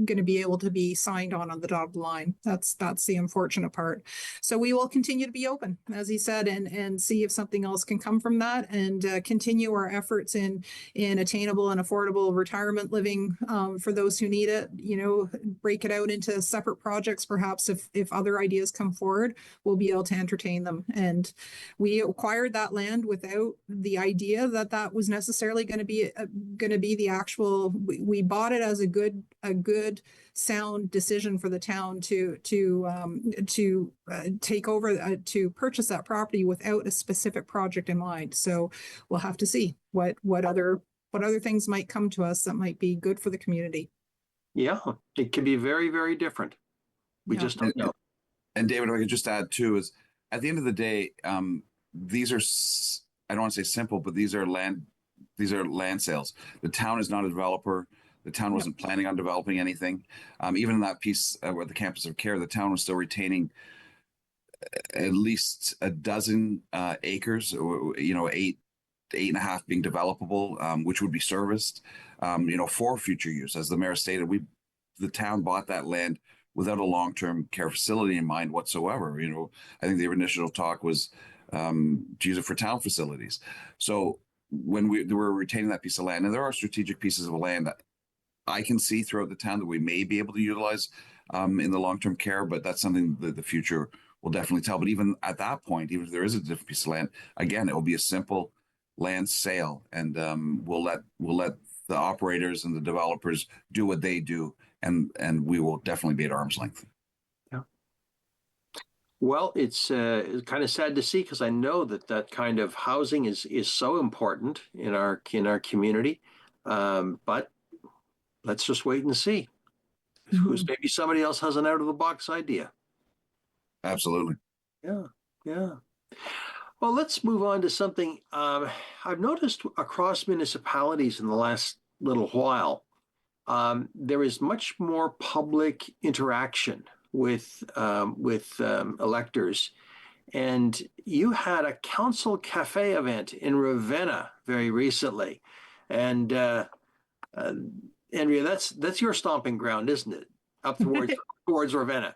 going to be able to be signed on the dotted line. That's the unfortunate part. So we will continue to be open, as he said, and see if something else can come from that, and continue our efforts in attainable and affordable retirement living for those who need it. Break it out into separate projects. Perhaps if other ideas come forward, we'll be able to entertain them. And we acquired that land without the idea that was necessarily going to be the actual. We bought it as a good sound decision for the town to take over, to purchase that property without a specific project in mind. So we'll have to see what other things might come to us that might be good for the community. Yeah, it can be very, very different. We just don't know. And David, if I could just add too, is at the end of the day, these are, I don't want to say simple, but these are land sales. The town is not a developer. The town wasn't planning on developing anything. Even in that piece with the campus of care, the town was still retaining at least a dozen acres, 8.5 being developable, which would be serviced, for future use. As the mayor stated, the town bought that land without a long-term care facility in mind whatsoever. I think the initial talk was to use it for town facilities. So when we're retaining that piece of land, and there are strategic pieces of land that I can see throughout the town that we may be able to utilize in the long-term care, but that's something that the future will definitely tell. But even at that point, even if there is a different piece of land, again, it will be a simple land sale, and we'll let the operators and the developers do what they do, and we will definitely be at arm's length. Yeah. Well, it's kind of sad to see, because I know that kind of housing is so important in our community, but let's just wait and see. Mhm. Maybe somebody else has an out of the box idea. Absolutely. Yeah, yeah. Well, let's move on to something I've noticed across municipalities in the last little while. There is much more public interaction with electors, and you had a council cafe event in Ravenna very recently, and Andrea, that's your stomping ground, isn't it? Up towards Ravenna.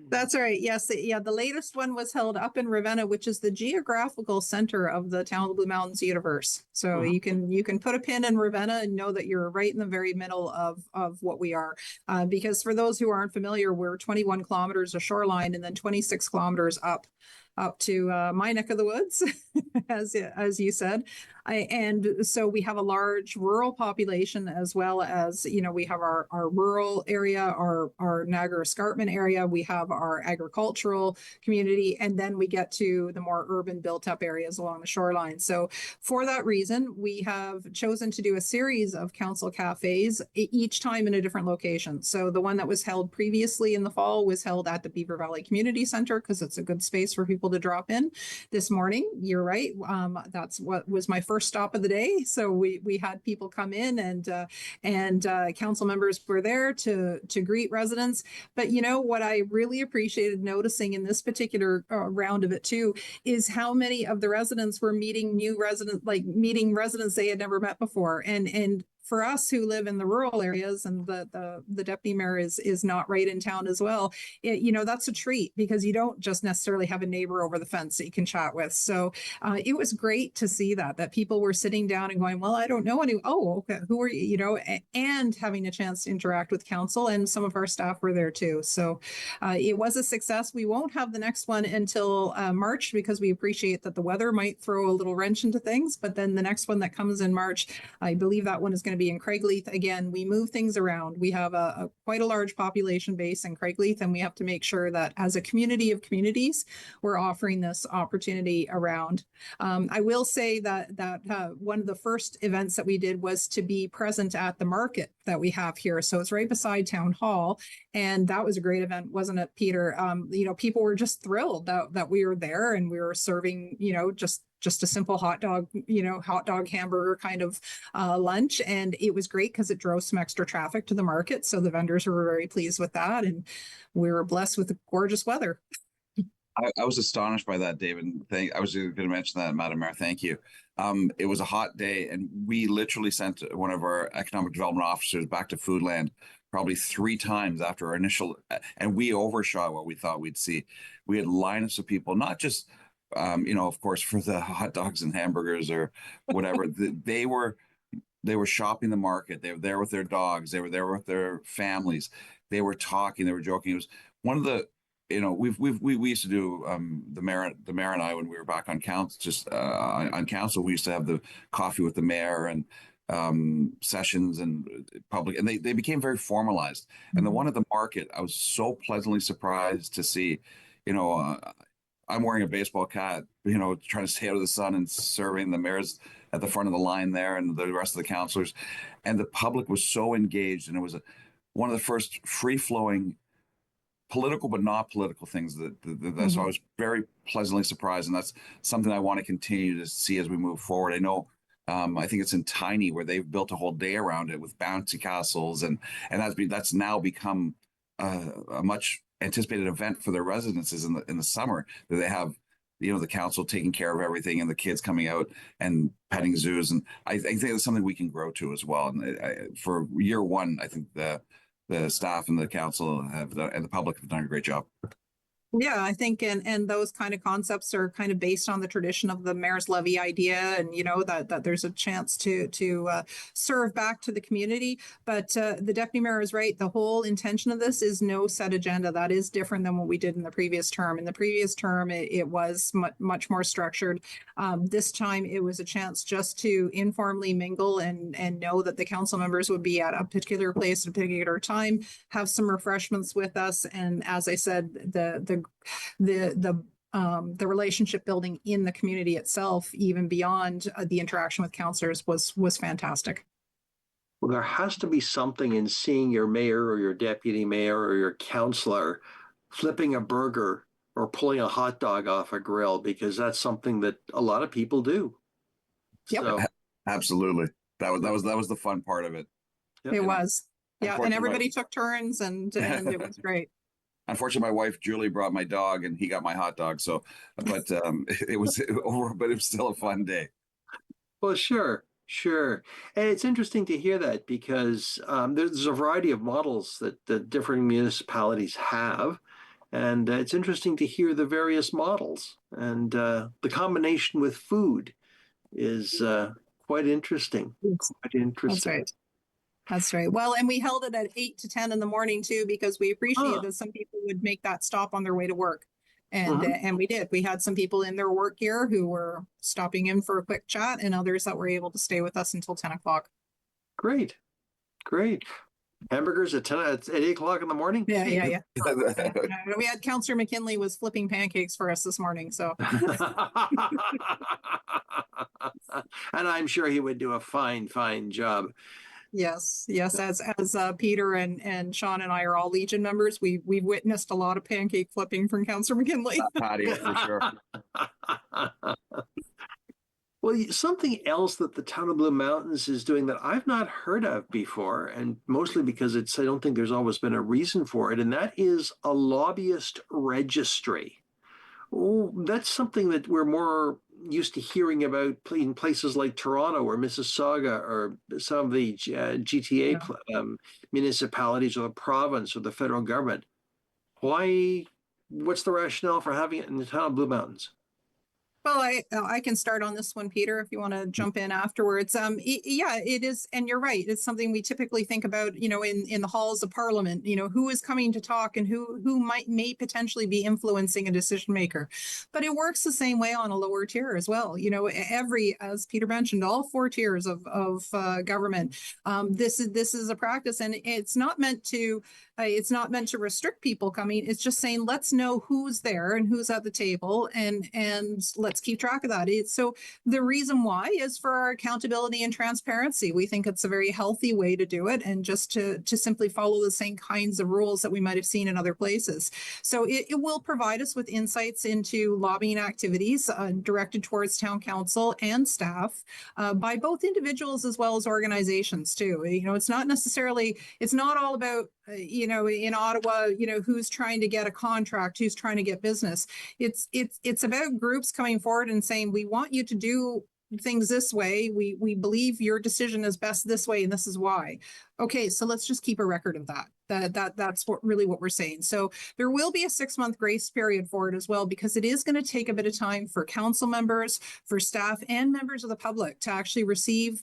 That's right. Yes. Yeah. The latest one was held up in Ravenna, which is the geographical center of the Town of the Blue Mountains universe. So you can put a pin in Ravenna and know that you're right in the very middle of what we are. Because for those who aren't familiar, we're 21 kilometers of shoreline and then 26 kilometers up to my neck of the woods, as you said. And so we have a large rural population, as well as, we have our rural area, our Niagara Escarpment area, we have our agricultural community, and then we get to the more urban built up areas along the shoreline. So for that reason, we have chosen to do a series of council cafes, each time in a different location. So the one that was held previously in the fall was held at the Beaver Valley Community Center, because it's a good space for people to drop in. This morning, you're right, that's what was my first stop of the day. So we had people come in, and council members were there to greet residents. But what I really appreciated noticing in this particular round of it too is how many of the residents were meeting meeting residents they had never met before. And for us who live in the rural areas, and the deputy mayor is not right in town as well, that's a treat, because you don't just necessarily have a neighbor over the fence that you can chat with. So it was great to see that people were sitting down and going, well, I don't know any. Oh, okay, who are you? And having a chance to interact with council, and some of our staff were there too. So it was a success. We won't have the next one until March, because we appreciate that the weather might throw a little wrench into things. But then the next one that comes in March, I believe that one is going to be in Craigleith. Again, we move things around. We have quite a large population base in Craigleith, and we have to make sure that as a community of communities, we're offering this opportunity around. I will say that one of the first events that we did was to be present at the market that we have here. So it's right beside Town Hall, and that was a great event, wasn't it, Peter? People were just thrilled that we were there, and we were serving, just a simple hot dog hamburger kind of lunch. And it was great because it drove some extra traffic to the market. So the vendors were very pleased with that. And we were blessed with the gorgeous weather. I was astonished by that, David. I was going to mention that, Madam Mayor. Thank you. It was a hot day, and we literally sent one of our economic development officers back to Foodland probably 3 times after our initial, and we overshot what we thought we'd see. We had lineups of people, not just of course, for the hot dogs and hamburgers or whatever. They were shopping the market. They were there with their dogs. They were there with their families. They were talking. They were joking. It was one of the, we used to do the mayor and I, when we were back on council, on council, we used to have the coffee with the mayor and sessions and public, and they became very formalized. And the one at the market, I was so pleasantly surprised to see, I'm wearing a baseball cap, trying to stay out of the sun and serving the mayors at the front of the line there, and the rest of the councilors. And the public was so engaged. And it was one of the first free-flowing political but not political things so I was very pleasantly surprised. And that's something I want to continue to see as we move forward. I know, I think it's in Tiny, where they've built a whole day around it with bouncy castles. And that's now become a much anticipated event for their residences in the summer, that they have the council taking care of everything, and the kids coming out and petting zoos. And I think that's something we can grow to as well. And for year one, I think the staff and the council and the public have done a great job. Yeah, I think and those kind of concepts are kind of based on the tradition of the mayor's levy idea, and that there's a chance to serve back to the community. But the deputy mayor is right. The whole intention of this is no set agenda. That is different than what we did in the previous term. In the previous term, it was much more structured. This time, it was a chance just to informally mingle and know that the council members would be at a particular place at a particular time, have some refreshments with us, and as I said, the relationship building in the community itself, even beyond the interaction with councillors, was fantastic. Well, there has to be something in seeing your mayor or your deputy mayor or your councillor flipping a burger or pulling a hot dog off a grill, because that's something that a lot of people do. Yep. So, Absolutely. That was the fun part of it. It was. Yeah, and Unfortunately, everybody took turns, and it was great. Unfortunately, my wife Julie brought my dog, and he got my hot dog. So, but it was over. But it was still a fun day. well, sure. And it's interesting to hear that, because there's a variety of models that different municipalities have. And it's interesting to hear the various models. And the combination with food is quite interesting. Quite interesting. That's right. Well, and we held it at 8 to 10 in the morning too, because we appreciated that some people would make that stop on their way to work. And we did. We had some people in their work gear who were stopping in for a quick chat, and others that were able to stay with us until 10 o'clock. Great. Hamburgers at 8 o'clock in the morning? Yeah. We had Councillor McKinley was flipping pancakes for us this morning. So, and I'm sure he would do a fine job. Yes. As Peter and Sean and I are all Legion members, we've witnessed a lot of pancake flipping from Councillor McKinley. Patio for sure. Well, something else that the town of Blue Mountains is doing that I've not heard of before, and mostly because I don't think there's always been a reason for it, and that is a lobbyist registry. Oh, that's something that we're more used to hearing about in places like Toronto or Mississauga or some of the GTA municipalities, or the province or the federal government. What's the rationale for having it in the town of Blue Mountains? Well, I can start on this one, Peter, if you want to jump in afterwards. Yeah, it is. And you're right. It's something we typically think about, in the halls of Parliament, who is coming to talk and who may potentially be influencing a decision maker. But it works the same way on a lower tier as well. As Peter mentioned, all 4 tiers of government. This is a practice, and it's not meant to restrict people coming. It's just saying, let's know who's there and who's at the table, and let's keep track of that. So the reason why is for our accountability and transparency. We think it's a very healthy way to do it, and just to simply follow the same kinds of rules that we might have seen in other places. So it will provide us with insights into lobbying activities directed towards town council and staff by both individuals as well as organizations too. It's not all about in Ottawa, who's trying to get a contract, who's trying to get business. It's about groups coming forward and saying, we want you to do things this way. We believe your decision is best this way, and this is why. Okay, so let's just keep a record of that. That's what we're saying. So there will be a 6-month grace period for it as well, because it is going to take a bit of time for council members, for staff, and members of the public to actually receive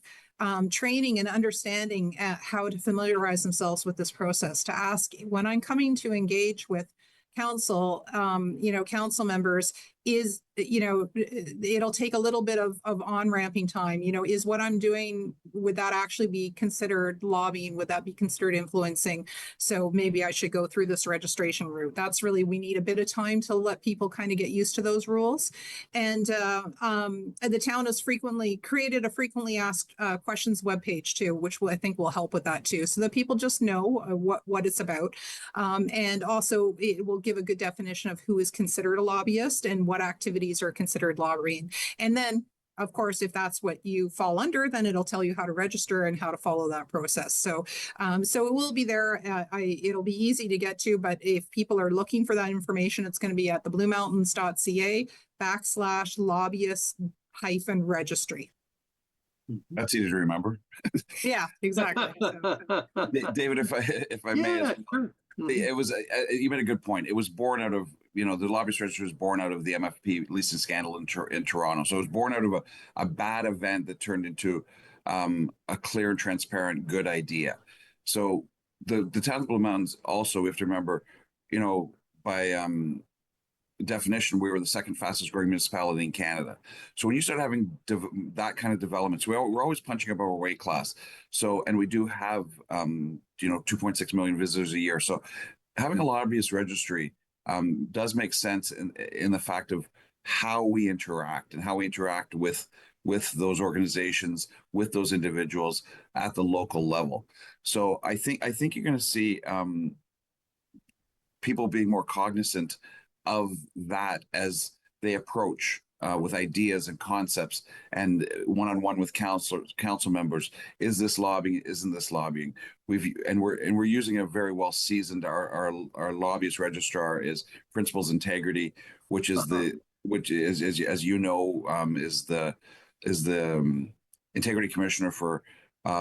training and understanding how to familiarize themselves with this process, to ask, when I'm coming to engage with council, council members, it'll take a little bit of on-ramping time. Is what I'm doing, would that actually be considered lobbying? Would that be considered influencing? So maybe I should go through this registration route. We need a bit of time to let people kind of get used to those rules. And the town has created a frequently asked questions webpage too, which I think will help with that too, so that people just know what it's about. And also it will give a good definition of who is considered a lobbyist and what activities are considered lobbying. And then, of course, if that's what you fall under, then it'll tell you how to register and how to follow that process. So it will be there. It'll be easy to get to, but if people are looking for that information, it's going to be at thebluemountains.ca /lobbyist-registry. That's easy to remember. Yeah, exactly. So, David, if I may, Yeah, sure. it was you made a good point. It was born out of the lobbyist register was born out of the MFP leasing scandal in Toronto. So it was born out of a bad event that turned into a clear and transparent good idea. So the town of Blue Mountains also, we have to remember, by definition, we were the second fastest growing municipality in Canada. So when you start having that kind of development, we're always punching above our weight class. So, and we do have 2.6 million visitors a year. So having a lobbyist registry does make sense in the fact of how we interact and how we interact with those organizations, with those individuals at the local level. So I think you're going to see people being more cognizant of that as they approach with ideas and concepts and one-on-one with council members. Is this lobbying? Isn't this lobbying? We're using a very well seasoned. Our lobbyist registrar is Principles Integrity, which is as you know is the integrity commissioner for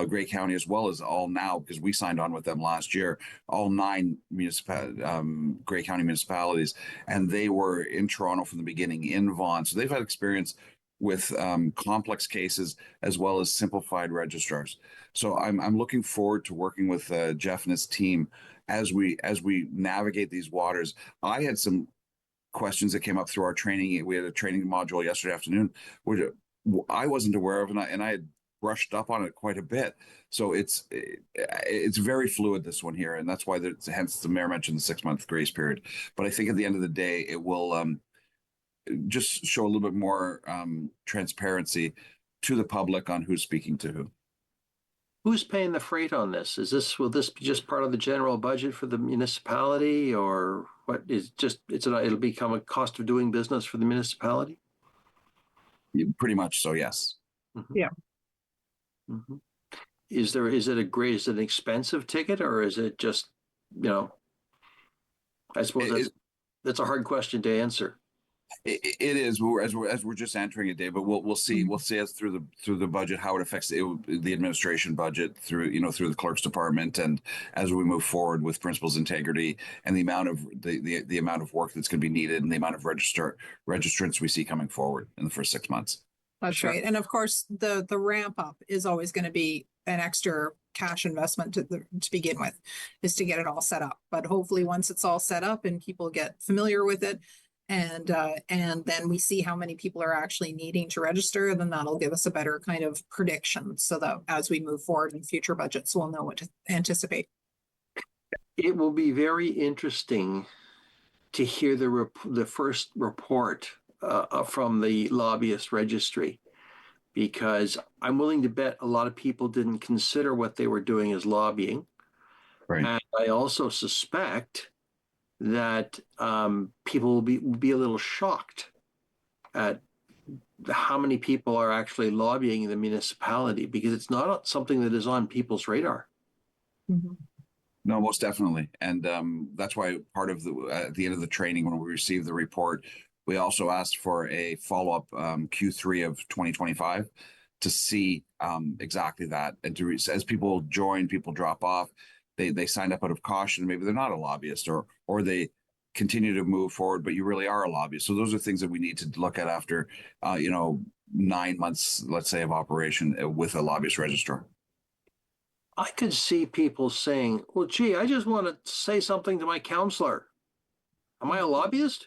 Grey County, as well as all now, because we signed on with them last year, all 9 Grey County municipalities, and they were in Toronto from the beginning, in Vaughan. So they've had experience with complex cases as well as simplified registrars. So I'm looking forward to working with Jeff and his team as we navigate these waters. I had some questions that came up through our training. We had a training module yesterday afternoon, which I wasn't aware of, and I had brushed up on it quite a bit. So it's very fluid, this one here, and that's why hence the mayor mentioned the 6-month grace period. But I think at the end of the day, it will just show a little bit more transparency to the public on who's speaking to who. Who's paying the freight on this? Will this be just part of the general budget for the municipality, or what is it'll become a cost of doing business for the municipality? Pretty much so, yes. Mm-hmm. Yeah. Mm-hmm. Is it an expensive ticket, or is it just, I suppose that's a hard question to answer. It is as we're just entering it, Dave, but we'll see as through the budget how it affects the administration budget through the clerk's department, and as we move forward with Principles Integrity and the amount of the amount of work that's going to be needed and the amount of registrants we see coming forward in the first 6 months. That's right. And of course, the ramp up is always going to be an extra cash investment to begin with, is to get it all set up. But hopefully once it's all set up and people get familiar with it, and then we see how many people are actually needing to register, then that'll give us a better kind of prediction, so that as we move forward in future budgets, we'll know what to anticipate. It will be very interesting to hear the first report from the lobbyist registry, because I'm willing to bet a lot of people didn't consider what they were doing as lobbying. Right. And I also suspect that people will be a little shocked at how many people are actually lobbying the municipality, because it's not something that is on people's radar. Mm-hmm. No, most definitely. And that's why part of at the end of the training, when we received the report, we also asked for a follow-up Q3 of 2025 to see exactly that. And as people join, people drop off, they signed up out of caution. Maybe they're not a lobbyist, or they continue to move forward, but you really are a lobbyist. So those are things that we need to look at after 9 months, let's say, of operation with a lobbyist registrar. I could see people saying, well, gee, I just want to say something to my counselor. Am I a lobbyist?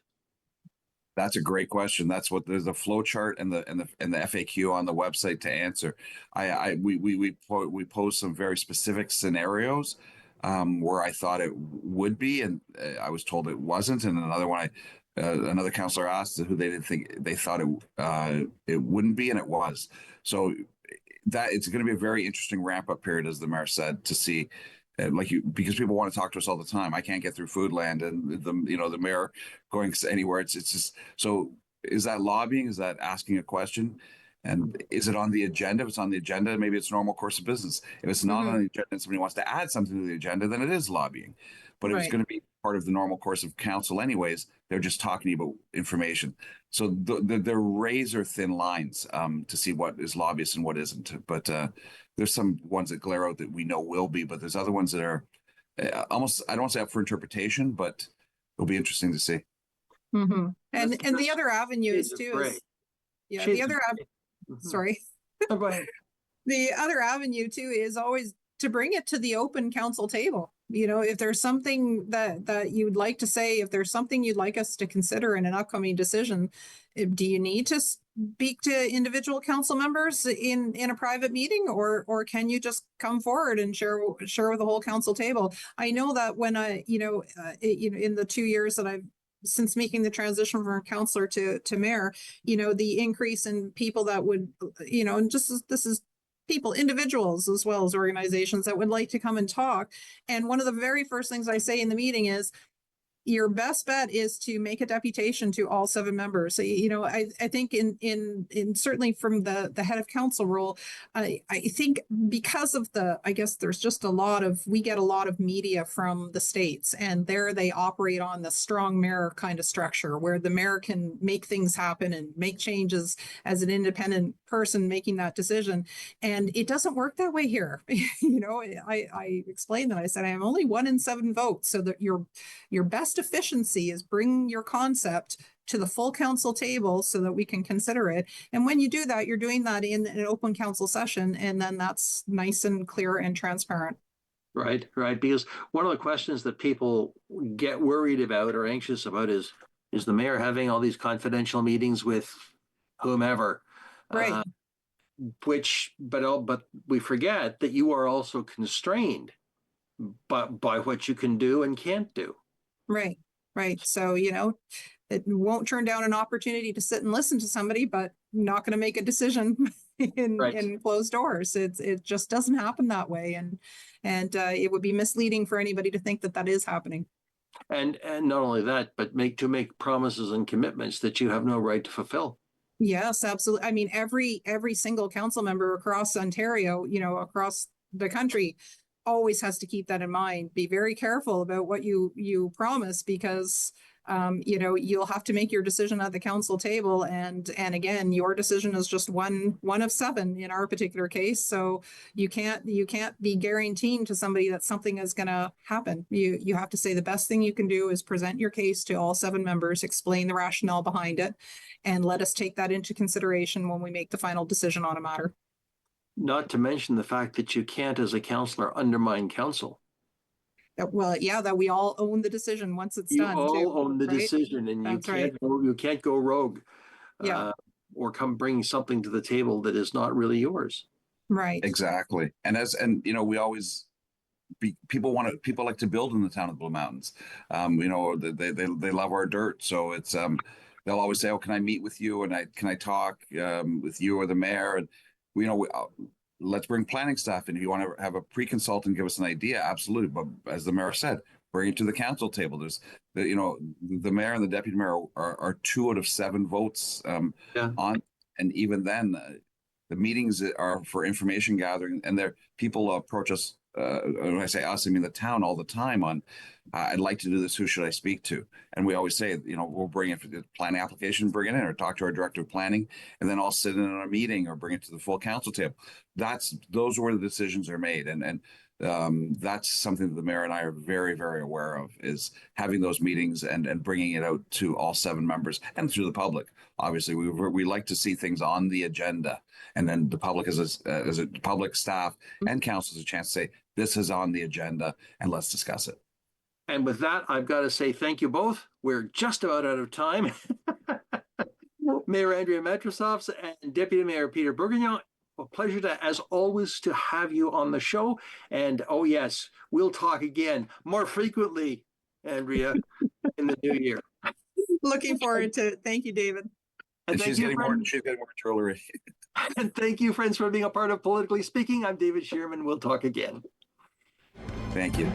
That's a great question. That's what there's a flow chart and the FAQ on the website to answer. We post some very specific scenarios where I thought it would be, and I was told it wasn't. And another one, another counselor asked who they didn't think, they thought it wouldn't be, and it was. So that it's going to be a very interesting ramp up period, as the mayor said, to see. Because people want to talk to us all the time. I can't get through Foodland, and the mayor going anywhere. It's just, so is that lobbying? Is that asking a question? And is it on the agenda? If it's on the agenda, maybe it's normal course of business. If it's not on the agenda and somebody wants to add something to the agenda, then it is lobbying. but it was Right. going to be part of the normal course of council anyways. They're just talking about information. So they're razor thin lines to see what is lobbyist and what isn't. But there's some ones that glare out that we know will be, but there's other ones that are almost, I don't want to say up for interpretation, but it'll be interesting to see. Mm-hmm. And That's- the other avenues Shades of too gray. is, yeah, Shades the of other, Mhm. sorry. Oh, go ahead. The other avenue too is always to bring it to the open council table. You know, if there's something that you'd like to say, if there's something you'd like us to consider in an upcoming decision, do you need to speak to individual council members in a private meeting, or can you just come forward and share with the whole council table? I know that when in the 2 years that I've since making the transition from councillor to mayor, the increase in people that would, and this is people, individuals, as well as organizations that would like to come and talk. And one of the very first things I say in the meeting is, your best bet is to make a deputation to all 7 members. So, I think in certainly from the head of council role, I think because of I guess there's just we get a lot of media from the States, and there they operate on the strong mayor kind of structure where the mayor can make things happen and make changes as an independent person making that decision. And it doesn't work that way here. I explained that. I said, I am only 1 in 7 votes, so that your best efficiency is bring your concept to the full council table so that we can consider it. And when you do that, you're doing that in an open council session, and then that's nice and clear and transparent. Right. Because one of the questions that people get worried about or anxious about is the mayor having all these confidential meetings with whomever, Right. but we forget that you are also constrained by what you can do and can't do. Right. So, it won't turn down an opportunity to sit and listen to somebody, but not going to make a decision in closed doors. It just doesn't happen that way. And it would be misleading for anybody to think that is happening. And not only that, but make promises and commitments that you have no right to fulfill. Yes, absolutely. I mean, every single council member across Ontario, across the country, always has to keep that in mind. Be very careful about what you promise, because you'll have to make your decision at the council table, and again, your decision is just one of 7 in our particular case. So you can't be guaranteeing to somebody that something is going to happen. You have to say the best thing you can do is present your case to all 7 members, explain the rationale behind it, and let us take that into consideration when we make the final decision on a matter. Not to mention the fact that you can't, as a councillor, undermine council. Well, yeah, that we all own the decision once it's You done. all own the right? decision, and That's you can't go rogue, Yeah. or come bring something to the table that is not really yours. Right. Exactly. We always people like to build in the town of the Blue Mountains. They love our dirt. So it's they'll always say, "Oh, can I meet with you? And can I talk with you or the mayor?" And let's bring planning staff in. If you want to have a pre-consultant give us an idea, absolutely. But as the mayor said, bring it to the council table. There's the mayor and the deputy mayor are 2 out of 7 votes on, and even then the meetings are for information gathering, and people approach us. When I say us, I mean the town all the time on, I'd like to do this. Who should I speak to? And we always say, we'll bring it for the planning application, bring it in, or talk to our director of planning, and then I'll sit in on a meeting or bring it to the full council table. Those are where the decisions are made. And that's something that the mayor and I are very, very aware of, is having those meetings and bringing it out to all 7 members and through the public. Obviously, we like to see things on the agenda, and then the public as a public staff and council has a chance to say, this is on the agenda and let's discuss it. And with that, I've got to say thank you both. We're just about out of time. Mayor Andrea Matrosovs and Deputy Mayor Peter Bordignon, a pleasure as always to have you on the show. And oh yes, we'll talk again more frequently, Andrea, in the new year. Looking forward to it. Thank you, David. And she's getting more jewelry. And thank you, friends, for being a part of Politically Speaking. I'm David Shearman. We'll talk again. Thank you.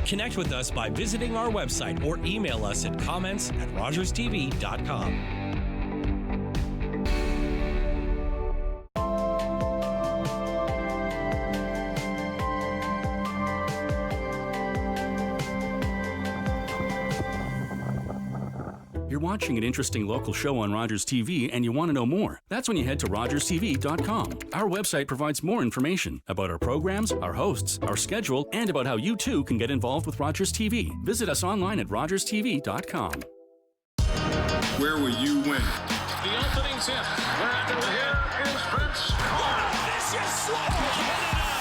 Connect with us by visiting our website or email us at comments@rogerstv.com. watching an interesting local show on Rogers TV and you want to know more, that's when you head to rogerstv.com. Our website provides more information about our programs, our hosts, our schedule, and about how you too can get involved with Rogers TV. Visit us online at rogerstv.com. Where will you win? The opening tip. We're underway. Here is Prince. This is slow.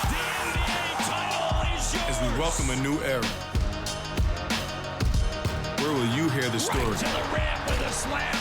The NBA title is yours. As we welcome a new era, where will you hear the story? Right to the rim with a slam.